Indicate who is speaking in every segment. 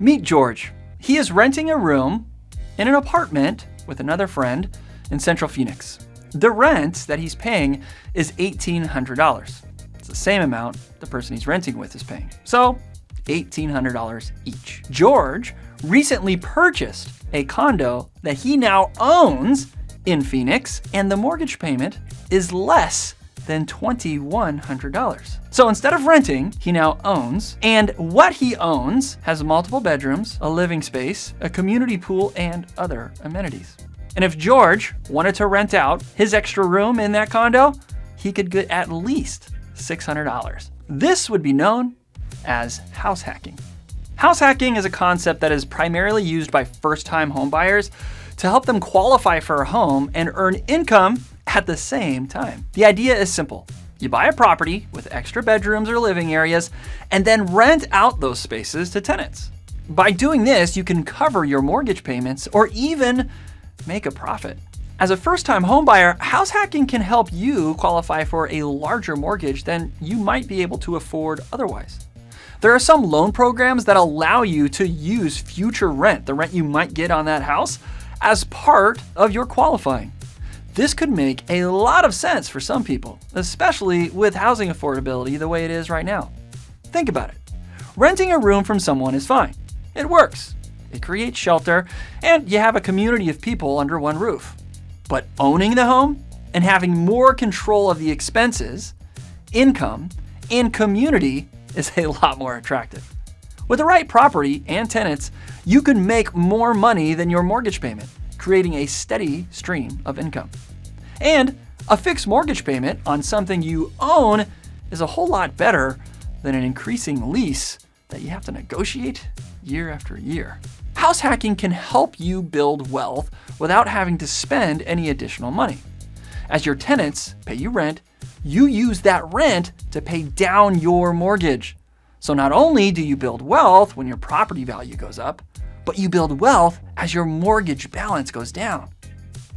Speaker 1: Meet George. He is renting a room in an apartment with another friend in Central Phoenix. The rent that he's paying is $1,800. It's the same amount the person he's renting with is paying. So $1,800 each. George recently purchased a condo that he now owns in Phoenix, and the mortgage payment is less than $2,100. So instead of renting, he now owns, and what he owns has multiple bedrooms, a living space, a community pool, and other amenities. And if George wanted to rent out his extra room in that condo, he could get at least $600. This would be known as house hacking. House hacking is a concept that is primarily used by first-time homebuyers to help them qualify for a home and earn income at the same time. The idea is simple. You buy a property with extra bedrooms or living areas and then rent out those spaces to tenants. By doing this, you can cover your mortgage payments or even make a profit. As a first-time homebuyer, house hacking can help you qualify for a larger mortgage than you might be able to afford otherwise. There are some loan programs that allow you to use future rent, the rent you might get on that house, as part of your qualifying. This could make a lot of sense for some people, especially with housing affordability the way it is right now. Think about it. Renting a room from someone is fine. It works. It creates shelter, and you have a community of people under one roof. But owning the home and having more control of the expenses, income, and community is a lot more attractive. With the right property and tenants, you can make more money than your mortgage payment, creating a steady stream of income. And a fixed mortgage payment on something you own is a whole lot better than an increasing lease that you have to negotiate year after year. House hacking can help you build wealth without having to spend any additional money. As your tenants pay you rent, you use that rent to pay down your mortgage. So not only do you build wealth when your property value goes up, but you build wealth as your mortgage balance goes down.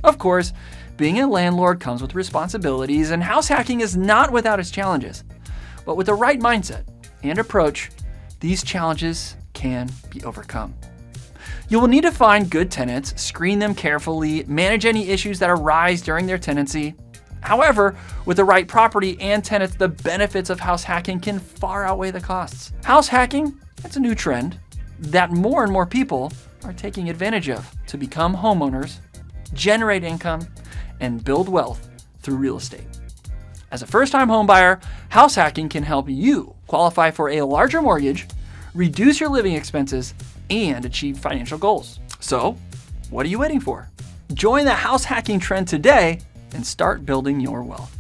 Speaker 1: Of course, being a landlord comes with responsibilities, and house hacking is not without its challenges. But with the right mindset and approach, these challenges can be overcome. You will need to find good tenants, screen them carefully, manage any issues that arise during their tenancy. However, with the right property and tenants, the benefits of house hacking can far outweigh the costs. House hacking, it's a new trend that more and more people are taking advantage of to become homeowners, generate income, and build wealth through real estate. As a first-time homebuyer, house hacking can help you qualify for a larger mortgage, reduce your living expenses, and achieve financial goals. So, what are you waiting for? Join the house hacking trend today and start building your wealth.